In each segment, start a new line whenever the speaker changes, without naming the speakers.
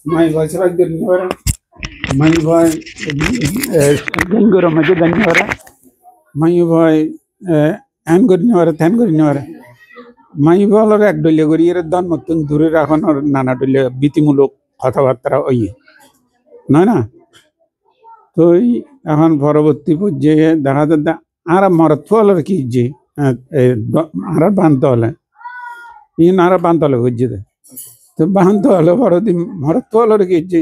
My voice was Ganyavara. My boy Gangura Maja Ganyavara. My boy and Ganyavara, Than Ganyavara. My boy এক ডলে গড়িয়ে দান মতন দূরে রাখানোর নানা ডলে বিতিমূলক কথাবার্তা ওই নয় না তো এখন পরবর্তী পর্যায়ে দেখা যাচ্ছে আর মরত্ব হল কি যে আর বানতে হলে ইন আর বানতে হলে বুঝছে তো বানতে হলে বড়দিন মরত্ব হল কি যে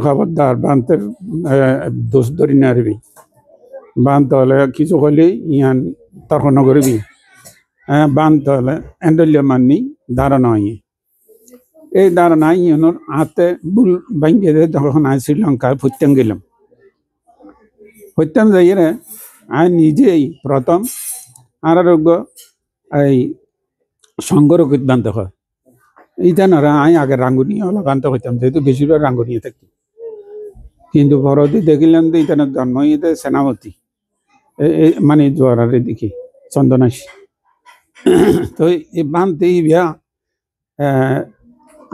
খবরদার বানতের দোষ ধরি না আরবি বানতে হলে কিছু হলে ইয়ান তর্ক নগরবি বানতে হলে এন্ডলিয়া মাননি ধারণা এই ধারণা ইউনোর হাতে বুল ভাঙ্গে যখন আমি শ্রীলঙ্কায় ফুটতাম গেলাম ফুটতাম যাইয়ে আমি নিজেই প্রথম আর এই সংগ্রহ বান্ত হয় এইটা না আমি আগে রাঙ্গুনি হলো বান্ত হইতাম যেহেতু বেশিরভাগ রাঙ্গুনিয়ে থাকতো কিন্তু পরবর্তী দেখিলাম তো এটা জন্ম হইতে সেনাপতি মানে জোয়ারে দেখি চন্দনাশী তো এই বানতে বিয়া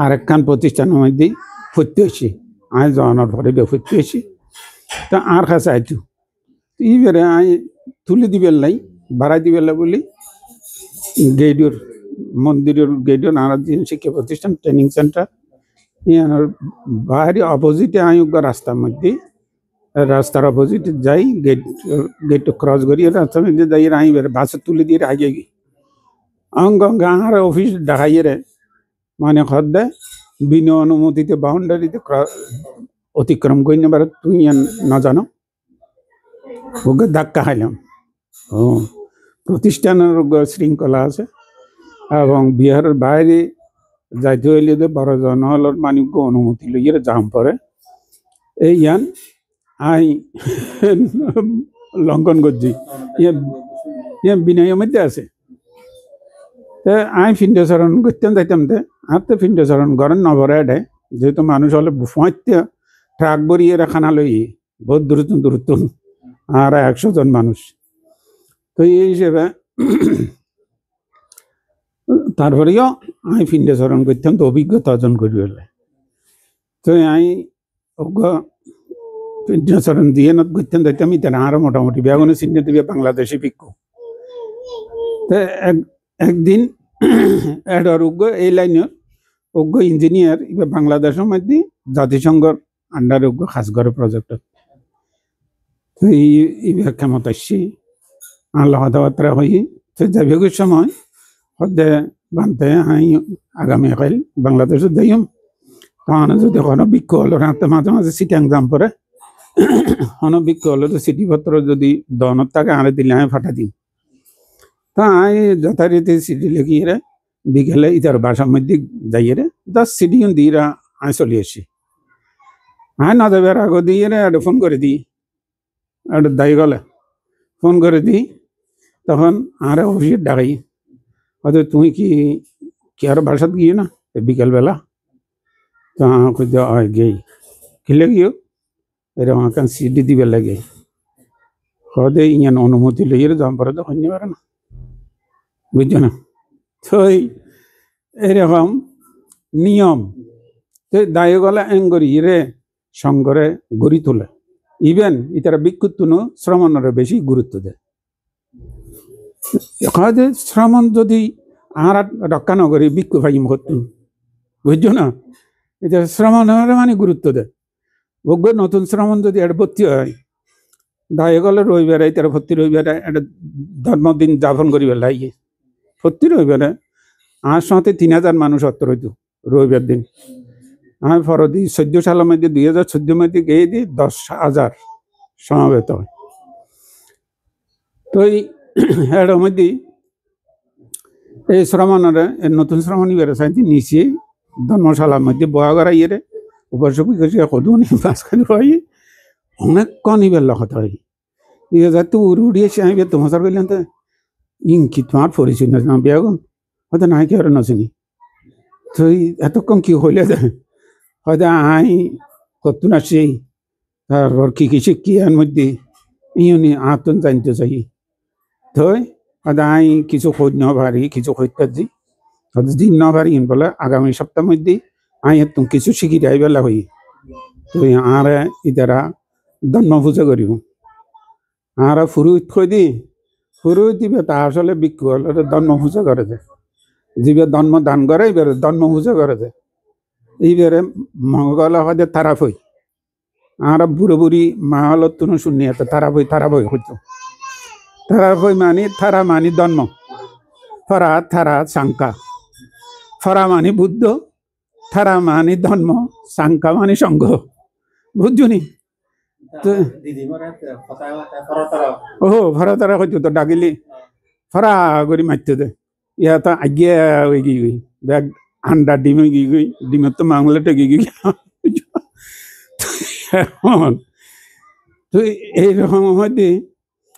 আরেকখান প্রতিষ্ঠানের মধ্যে ফুটতে হয়েছি আমি জনার পরে ফুটতে হয়েছি তা আর কাছে আইতু এইবারে আমি তুলে দিবেন লাই বাড়াই দিবেন বলি গেইডোর মন্দিরের গেইডোর নানা শিক্ষা প্রতিষ্ঠান ট্রেনিং সেন্টার ইয়ানোর বাইরে অপোজিটে আমি রাস্তার মধ্যে রাস্তার অপোজিটে যাই গেট ক্রস করি রাস্তার মধ্যে যাই আমি বাসে তুলে দিয়ে আগে গিয়ে অঙ্গ গাঁর অফিস দেখাইয়ে রে মানে খদ্দে বিনা অনুমতিতে বাউন্ডারিতে অতিক্রম করি না পারে তুই না জানো ওকে ধাক্কা খাইলাম ও প্রতিষ্ঠানের শৃঙ্খলা আছে এবং বিহারের বাইরে যাইতে হইলে যে বড় জনহলের মানিক অনুমতি লইয়ে যাম পরে এই ইয়ান আই লঙ্ঘন করছি ইয়ে বিনয়ের মধ্যে আছে আমি ফিন্ডেচরণ করতাম যাইতাম দে আর তো ফিন্ডেচরণ করেন নভরে এডে যেহেতু মানুষ হলে ফুঁয়াইতে ট্রাক বরিয়ে খানা লই বহুত দূরত্ব আর 100 জন মানুষ তো এই হিসেবে তারপরেও আমি ফিন্ডেচরণ করতাম তো অভিজ্ঞতা অর্জন করি বলে তো আমি ফিন্ডেচরণ দিয়ে নত করতাম যাইতাম ইতারা আরো মোটামুটি বেগুনে চিহ্ন দিবে বাংলাদেশি ভিক্ষু তো একদিন এডর এই লাইনের ইঞ্জিনিয়ার এবার বাংলাদেশের মধ্যে জাতিসংঘর আন্ডারে খাসগড় প্রজেক্ট তো এই ক্ষমতা আসছি আল্লাহ কথাবার্তা হই তো যাবে সময় সদ্যে বানতে আমি আগামীকাল বাংলাদেশে যাইম তখন যদি কোনো বিক্ষ হলো রাতে মাঝে মাঝে সিটিং যাম পরে কোনো বিক্ষ হলো তো চিঠিপত্র যদি দনত থাকে আরে দিলে আমি ফাটা দিই তা আমি যথারীতি চিঠি লিখিয়ে বিকেলে ইতার বাসার মধ্যে যাইয়ে 10 চিঠি দিয়ে আমি চলে আসি আমি না যাবার আগে দিয়ে একটা ফোন করে দিই একটা দায়ী গলে ফোন করে দিই তখন আরে অফিসে ডাকাই হয়তো তুমি কি আর বাসাত গিয়ে না বিকেলবেলা তা হয় গেই খেলে গিয়েও এরকম আঁকান চিঠি দিবে লাগে হয়তো ইয়ান অনুমতি লইয়ে যাম পরে তো হইতে পারে না বুঝছো না তো এরকম নিয়ম তো দায়ী গলা এঙ্গরি রে সঙ্গরে গড়ি তোলে ইভেন ইতারা বিক্ষুত্তুনো শ্রমণের বেশি গুরুত্ব দেয় হয়তো শ্রমণ যদি আর রক্ষা নগরী বিক্ষু ভাই মহত্তুন বুঝছো না এটা শ্রমণের মানে গুরুত্ব দেয় ভোগ্য নতুন শ্রমণ যদি এটা ভর্তি হয় দায়ী গলে রবিবারে তারা ভর্তি রবিবারে একটা ধর্মদিন যাপন করি বেলাইয়ে ভর্তি রবিবারে আর সাথে 3000 মানুষ অত্তর হইতো রবিবার দিন আমি ফরদি 14 সালের মধ্যে 2014 মধ্যে গিয়ে দিই 10,000 সমাবেত হয় তো এর মধ্যে এই শ্রমণের নতুন শ্রমণী বেড়েছে নিচে ধর্মশালার মধ্যে বয়া করাইয়ে রে উপসবি করেছে কদুনি মাঝখানে হয় অনেক কনিবের লগত হয় ইয়ে যাতে উড়িয়েছে আমি তোমার করলেন তো কি তোমার পরিচয় না বিয়াগুন হয়তো নাই কি আর নাচিনি তো এতক্ষণ কি হইলে যায় হয়তো আই কতক্ষণ আসছি তারপর কি শিক্ষিয়ার মধ্যে ইউনি আতন জানতে চাই তো হয়তো আই কিছু খোঁজ না পারি কিছু খোঁজ পাচ্ছি হয়তো দিন না পারি বলে আগামী সপ্তাহের মধ্যে তুমি কিছু শিখি যাই বেলা হই তুই আরে ইতারা ধর্ম পূজা করিব আর ফুরুত থৈ দি ফুরুত দিবে তা আসলে বিক্ষু হলে ধর্ম পূজা করে যে যিবে ধর্ম দান করে এবারে ধর্ম পূজা করে যে এইবারে মঙ্গল হয় তারাপ হই আর বুড়ো বুড়ি মা হলত তুনো শুনি এত তারাপ হই হইতো তারাপ হই মানে তারা মানি ধর্ম ফরা থারা সাংকা ফরা মানি বুদ্ধ থারা মানি ধর্ম সাংকা মানি সংঘ বুঝছুনি ও ফরা তারা হইতো তো ডাকিলি ফরা করি মারতে দে ইয়া তো আগে হয়ে গি গই ব্যাগ আন্ডা ডিমে গি গই ডিমের তো মাংলে টেকে গি তো এইরকম মধ্যে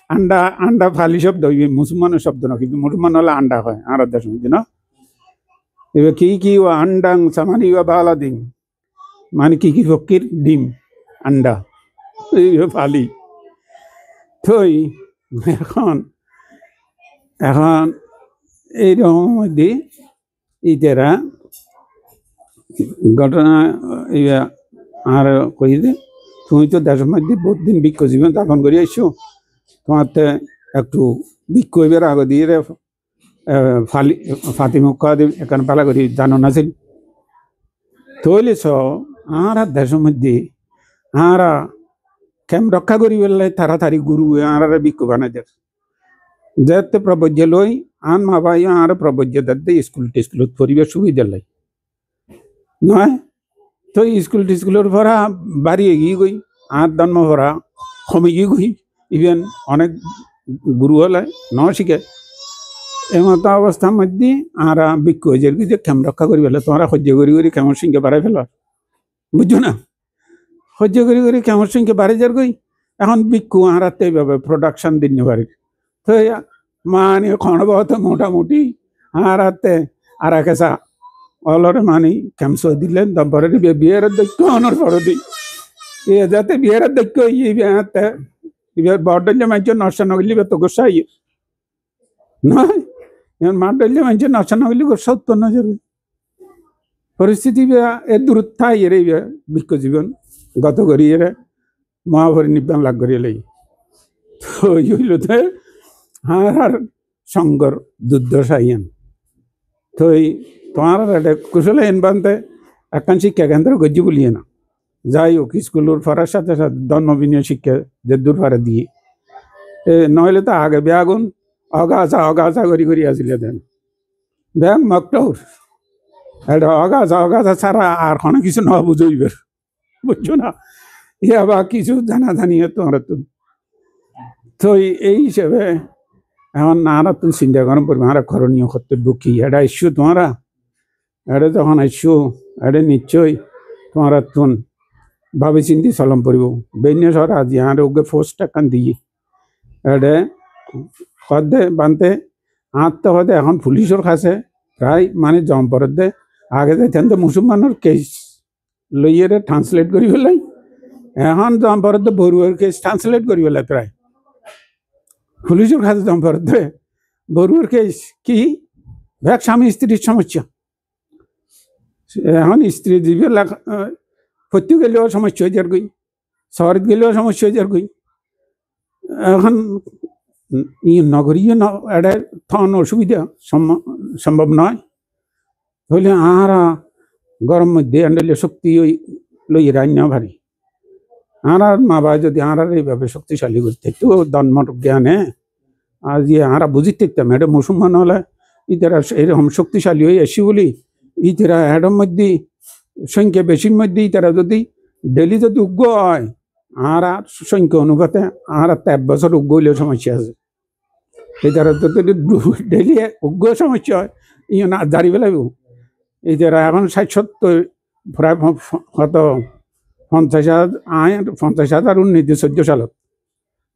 আন্ডা আন্ডা ফালি শব্দ মুসলমানের শব্দ না কিন্তু মুসলমান হলে আন্ডা হয় আর দেশ মধ্যে না এবার কি ও আন্ডাং সামানি বালা দিন মানে কি ফকির ডিম আন্ডা ফালি থই এখন এখন এইরকম মধ্যে ইতারা ঘটনা আর কই যে তুমি তো দেশের মধ্যে বহুত দিন বৃক্ষ জীবন যাপন করে আসছো তোমার একটু বৃক্ষ এবার আগে দিয়ে ফালি ফাতিমুখা এখানে পালা করি জানো না ছিল তৈলে আর দেশের মধ্যে আর কেম রক্ষা করি বললে তাড়াতাড়ি গুরু আর বৃক্ষ বানাই দেয় যেতে প্রবজ্য লই আন মা ভাই আর প্রবজ্য দেখতে স্কুলত পরিবেশ সুবিধা লাই নয় তো স্কুলের ভরা বাড়ি এগিয়ে গই আর জন্ম ভরা কমে গিয়ে গই ইভেন অনেক গুরু হলে ন শিখে এমত অবস্থার মধ্যে আর বিক্ষ হয়ে যায় যে কেম রক্ষা করি ফেলে তোমরা সহ্য করি কেমন সিংকে বাড়াই ফেল বুঝছো না সহ্য করি কেমন সিংকে বাড়াই যার গই এখন বিক্ষু আর এইভাবে প্রোডাকশন দিন পারি তো মানে ক্ষণবহত মোটামুটি আর আর কেসা অলরে মানি কেমস দিলেন তারপরে বিয়ের দক্ষ অনর পরে দিই এ যাতে বিয়ের দক্ষ ইয়ে এবার বড় মাইজ নষ্ট নগলি তো গোসা ইয়ে নয় মাঠ ডলে মাইজ নষ্ট নগলি গোসা উৎপন্ন যাবে পরিস্থিতি এ দূরত্বা ইয়ে বিক্ষ জীবন গত করি এরে মহাভরি নিব্বান লাগ করিয়ে লাই তো হইল তো আর সংগর দুর্দশা ইয়েন তো তোমার কুশলে এন বানতে একখান শিক্ষা কেন্দ্র গজ্জি বলিয়ে না যাই হোক স্কুলের ফরার সাথে সাথে ধর্মবিনয় শিক্ষা যে দূর ফারে দিয়ে নইলে তো আগে ব্যাগুন অগাছা করি আসলে দেন ব্যাগ মকটৌর এটা অগাছা ছাড়া আর কোনো কিছু না বুঝইবের বুঝছো না ইয়া বা কিছু জানা জানিয়ে তোমার তো এই হিসেবে এখন নারা তুমি চিন্তা করেন পড়বে আর করণীয় কর্তব্য কি এটা ইস্যু তোমারা এটা যখন ইস্যু এটা নিশ্চয়ই তোমারা তুন ভাবে চিন্তি চলম পড়ব বেন্য সর আজি আর ওকে ফোর্সটা কান দিয়ে এটা হদে বানতে আত্মা হদে এখন পুলিশের কাছে প্রায় মানে জম পড়ে দে আগে যেতেন তো মুসলমানের কেস লইয়ে ট্রান্সলেট করি ফেলাই এখন জম পড়ে দে বড়ুয়ার কেস ট্রান্সলেট করি ফেলাই প্রায় পুলিশের কাছে জম পড়ে দে বড়ুয়ার কেস কি ভ্যাক স্বামী স্ত্রীর সমস্যা এখন স্ত্রী জীবের সত্যি গেলেও সমস্যা হয়ে যার গই শহরে গেলেও সমস্যা হয়ে যার গই এখন নগরীয় এটা থন অসুবিধা সম্ভব নয় হইলে আর গরম মধ্যে আনলে শক্তি লই রান্না ভারী আর মা বাবা যদি আর এইভাবে শক্তিশালী করতে তো ধর্মর জ্ঞানে আজ আর বুঝিতে থাকতাম এটা মুসলমান হলে ইতারা এরকম শক্তিশালী হয়ে আসি বলি ইতারা এটার মধ্যে সংখ্যা বেশির মধ্যে ইতারা যদি ডেলি যদি উগ্র হয় আর সংখ্যা অনুপাতে আর 1 বছর উগ্র হইলেও সমস্যা আছে এটারা যদি ডেলি উগ্র সমস্যা হয় ইয়ে না জারি পেলাইব এটারা এখন 60-70 প্রায় কত 50,000 1914 সালত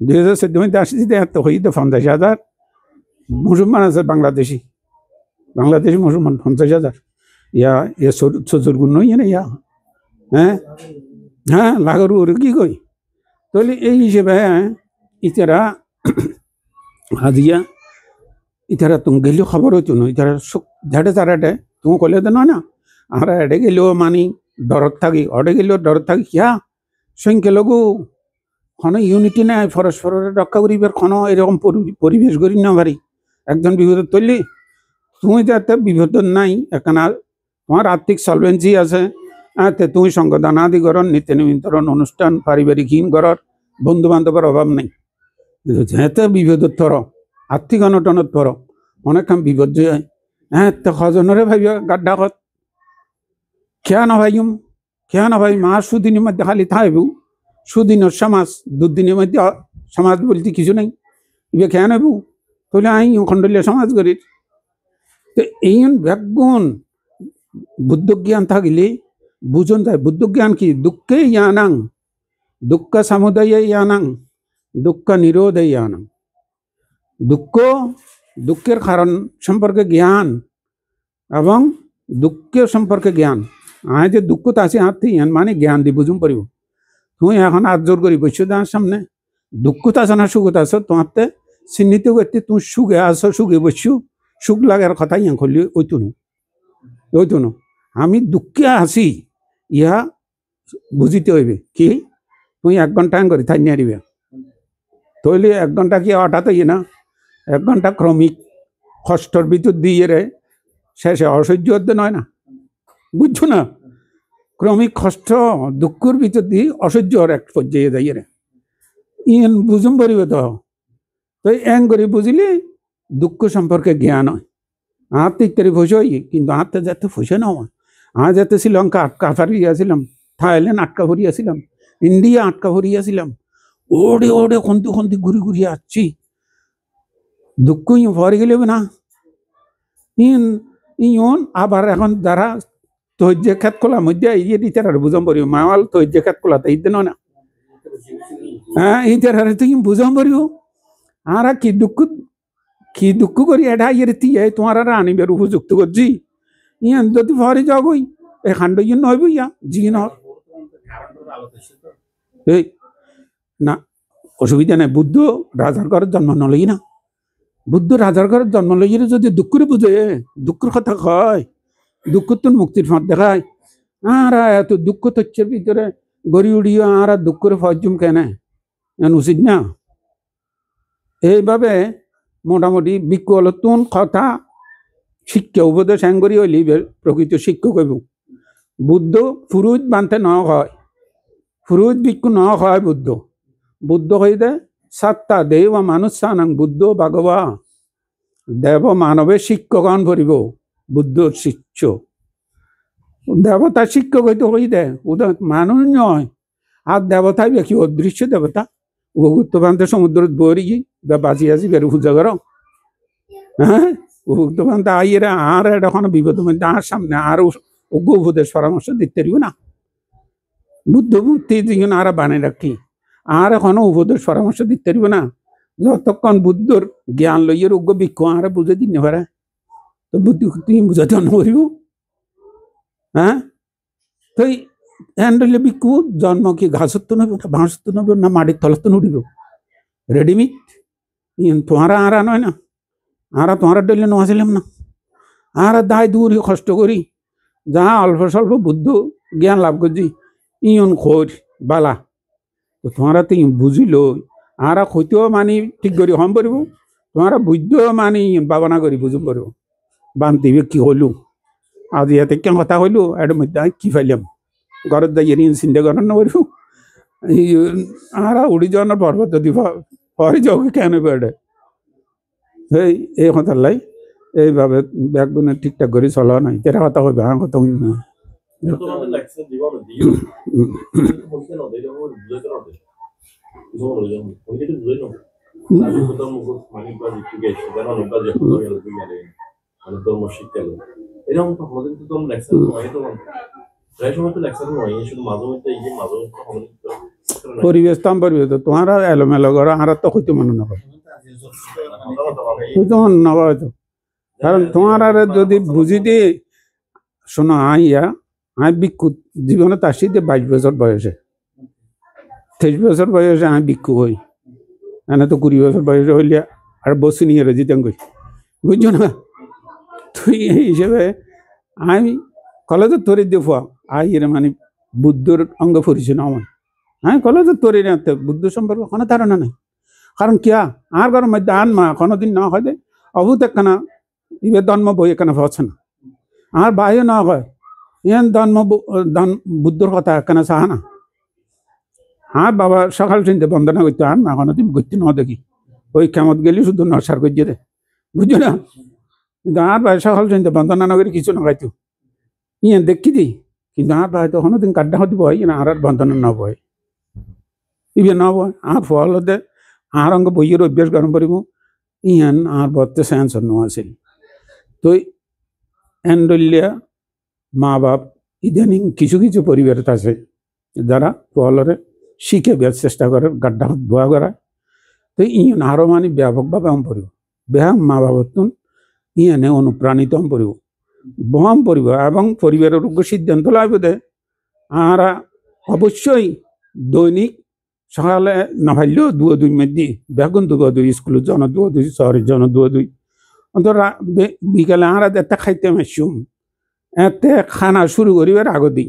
2014 মধ্যে আসছে এত হইতে 50,000 মুসলমান আছে বাংলাদেশি মুসলমান 50,000 ইয়া সজুর গুণ নই না ইয়া হ্যাঁ লাগার ওর কি কই তাহলে এই হিসেবে ইতারা হাজিয়া ইতারা তুমি গেলেও খবর হইতো না ইতারা ঝাড়ে তারাটে তুমি কলে দেন না আমরা এডে গেলেও মানি ডরত থাকি, অডে গেলেও ডরত থাকি কিয়া সংখ্যালঘু কোনো ইউনিটি নাই, পরস্পরের রক্ষা করিবার কোনো এরকম পরিবেশ করি না পারি। একজন বিপদত তৈলি তুমি যাতে বিপদ নাই, এখানে তোমার আর্থিক সলভেন্সি আছে, তুমি সংগঠন আদি করার নীতি নিমন্ত্রণ অনুষ্ঠান পারিবারিক হীন করার বন্ধু বান্ধবের অভাব নেই। কিন্তু যেহেতু বিপদত পর আর্থিক অনটনত পর অনেক বিপদ যায়, তো সজনরে ভাবিয়া গাড্ডা কত খেয়া নভাইম, খেয়া নভাই মা সুদিনের মধ্যে খালি থাকব, সুদিনের সমাজ, দুদিনের মধ্যে সমাজ বলতে কিছু নেই, ইবে খেয়া নেব তাহলে আই খণ্ডলীয় সমাজ করি। তো এই ব্যাগুণ বুদ্ধ জ্ঞান থাকিলে বুঝন যায়। বুদ্ধ জ্ঞান কি? দুঃখে ইয়ানাং দুঃখ সমুদয়ে ইয়ানাং দুঃখ নিরোধে ইয়ানাং। দুঃখের কারণ সম্পর্কে জ্ঞান এবং দুঃখের সম্পর্কে জ্ঞান। আয় যে দুঃখত আছে হাতে ইয়ান মানে জ্ঞান দি বুঝুম পারিব। তুই এখন হাত জোর করি বসে তার সামনে দুঃখত আছো না সুখত আছো, তোমাতে চিহ্নিত করতে তুমি সুখে আছো, সুখে বসছো, সুখ লাগার কথা ইয়ান করলি ওইতো না আমি দুঃখে আছি ইহা বুঝিতে হইবে। কি তুই 1 ঘন্টা করি থাই নিয়ে দিবে তৈলে 1 ঘন্টা কি হঠাৎ ইয়ে না, 1 ঘন্টা ক্রমিক কষ্টর ভিতর দিয়ে রে শেষে অসহ্য হতে নয় না, বুঝছো না? ক্রমিক কষ্ট দুঃখের ভিতর দিয়ে অসহ্যর এক পর্যায়ে যাইয়ে রে ইন বুঝুম পারিবে। তো এং করে বুঝিলে দুঃখ সম্পর্কে জ্ঞান হয়। হাতে ইত্যাদি ফসে হই, কিন্তু হাতে যাতে ফসে না হয়। যাতে শ্রীলঙ্কা আটকা ফারিয়াছিলাম, থাইল্যান্ড আটকা ভরিয়াছিলাম, ইন্ডিয়া আটকা ভরিয়াছিলাম, ওড়ে ওড়ে খন্তি ঘুরি আসছি। দুঃখ ভরে গেলে না ইন আবার এখন যারা তৈর্য খেত খোলা মধ্যে ইয়ে দিতে আর বুঝাম পারিব মাওয়াল তৈর্য খেত খোলা তো ইতে নয় না, ইতার তুই বুঝাম পারিব। আর কি দুঃখ করি এটা ইয়ে তিয়া তোমার আর আনিবার উপযুক্ত করছি। ইয়ান যদি ভরে যাগই এই খান্ড ইয়ে নইব ইয়া জি ন এই না অসুবিধা নাই। বুদ্ধ রাজার ঘরের জন্ম নলই না, বুদ্ধ রাজার ঘরের জন্ম লইলে যদি দুঃখের বুঝে, দুঃখের কথা কয়, দুঃখ তো মুক্তির পথ দেখায়। আর এত দুঃখ তথ্যের ভিতরে গড়ি উড়িয়ে আর দুঃখের ফজুম কেনে উচিত না। এইভাবে মোটামুটি বিকলতুন কথা শিক্ষা উপদেশ হ্যাঙ্গরি হইলি প্রকৃত শিক্ষক হইব। বুদ্ধ ফুরুজ বানতে ন হয়, ফুরুজ ভিক্ষু ন হয় বুদ্ধ। বুদ্ধ হইতে সাত্তা দেব মানুষ সানাং বুদ্ধ ভগবা দেব মানবের শিক্ষকগণ ভরিব। বুদ্ধ শিষ্য দেবতা শিক্ষক হইতে হইতে ওদের মানুষ নয়। আর দেবতাই কি অদৃশ্য দেবতা উপগুপ্ত প্রান্তে সমুদ্র বরি বাঁচি আছি বেরো পূজা করো। হ্যাঁ উপগুপ্ত প্রান্ত আইয়েরা আর এখন বিপদ মধ্যে আর সামনে আরো অজ্ঞ উপদেশ পরামর্শ দিতে পারিব না। বুদ্ধ মূর্তি যিনি আর বানিয়ে রাখি আর এখনো উপদেশ পরামর্শ দিতে পারিব না যতক্ষণ বুদ্ধর জ্ঞান লইয়ে অজ্ঞ বিক্ষ আর বুঝে দিতে পারে। তো বুদ্ধি তুমি বুঝাতে নকরিব। হ্যাঁ তো হ্যান্ডলে বিক্ষু জন্ম কি ঘাসত নব না বাঁশত নব না মাটির তলত নুড়িব রেডিমেড তোমারা আর নয় না। আর তোমার ডলে নোয়াছিলাম না। আর দায় দূর কষ্ট করি যা অল্প স্বল্প বুদ্ধ জ্ঞান লাভ করছি ইয়ন খোঁজ বালা। তো তোমারা তো বুঝিল আর হইতেও মানি ঠিক করি হম পারিব, তোমারা বুঝতেও মানি ভাবনা করি বুঝুম পারিব। বান্তিবে কি হইল আজ ইয়াতে কেন কথা হইল এর মধ্যে কি ফাইলাম ঘরের যাই চিন্তা করেন না পারিব। আর উড়ি যাওয়ার পর্বত যদি পরে যাও কেন বেড়ে এই কথা লাই এইভাবে ব্যাগগুলো ঠিকঠাক করে চলা নাই তেরা কথা হবে আমার কথা হইল না। পরিবেশ তো পরিবেশ তোমার এলোমেলো করো আর তো হইতে মনে না হইতে মনে না হয়তো। কারণ তোমার আর যদি বুঝি দিয়ে শোনো আইয়া আমি ভিক্ষু জীবনে তার সাথে 22 বছর বয়সে 23 বছর বয়সে আমি ভিক্ষু হই। এনে তো 20 বছর বয়সে হইলে আর বসে নিয়ে জিতাম কই বুঝছো না। তুই এই হিসেবে আমি কলেজের তরি দিয়ে ফুয়া আইয়ের মানে বুদ্ধর অঙ্গ পরিচয় না আমার হ্যাঁ কলেজের তরি রাখতে বুদ্ধ সম্পর্কে কোনো ধারণা নেই কারণ কিয়া আর ঘরের মধ্যে আন মা কোনোদিন না হয় দে অভূত একখানা ইবে জন্ম বই এখানে হচ্ছে না আর বাইও না হয় ইয়ান বুদ্ধর কথা একখানা চাহা না আর বাবা সকাল চিনতে বন্দনা করতে আর মা কোনোদিন করতে না দেখি ওই কেমত গেলি শুধু নসার করছে রে বুঝছো না কিন্তু আর ভাই সকাল চিনতে বন্দনা না করে কিছু না খাইতো ইয়ান দেখি দি কিন্তু আর ভাই তো কোনোদিন কাড্ডা হতে বয় আর বন্দনা না বয় ইবে না বয় আর ফল হতে আর অঙ্গ বইয়ের অভ্যাস গরম করিব ইয়ান আর বর্তে সেন্স ন আছিল তো এন্ডলিয়া মা বাপ ইদানিং কিছু কিছু পরিবার আছে যারা ফলরে শিখে বের চেষ্টা করে গাড্ডা ভুয়া করায় তো ইয়ান আরো মানে ব্যাপকভাবে হম পড়ব বেহা মা বাবতুন ইয়ানে অনুপ্রাণিত হম পড়ব বহম পড়ব এবং পরিবারের সিদ্ধান্ত লাগবে দে আর অবশ্যই দৈনিক সকালে না ভাবলেও দুই মেদি বেগুন দুই স্কুলের জন দুই শহরের জন দুই অন্তত বিকালে আর একটা খাইতে মাসুম এতে খানা শুরু করিবার আগদি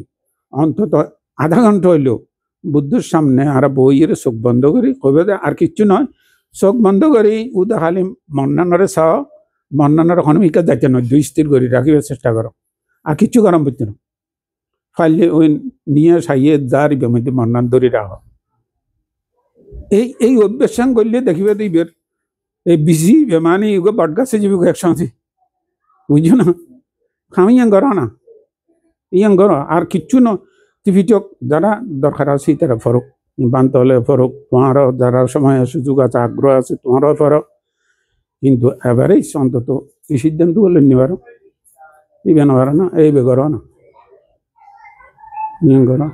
অন্তত আধা ঘন্টা হইলেও বুদ্ধর সামনে আর বইয়ের চোখ বন্ধ করি কবে আর কিচ্ছু নয় চোখ বন্ধ করি উদা খালি মন্নানরে চাও মন্নানর হনুমিকা যাইতে নয় দুই স্থির করি রাখিবার চেষ্টা করো আর কিচ্ছু গরম করতে না ফাইলে ওই নিয়ে সাইয়ে যার মধ্যে মন্নান ধরে রাখো এই অভ্যাস করলে দেখিবে দিবের এই বিজি বেমানি বটগাছে যাবি একসঙ্গে বুঝছো না খামিয়াং করো না ইয়াং করো আর কিচ্ছু না টিভিটক যারা দরকার আছে তারা ফরক বানতে হলে ফরক তোমারও যারা সময় সুযোগ আছে আগ্রহ আছে তোমারও ফরক কিন্তু এবারেই অন্তত এই সিদ্ধান্ত বলে নিবার ইবে না না এইবে করো না ইয়াং করো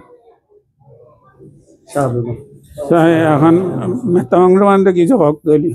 এখন মেতাংশ কিছু হক তৈরি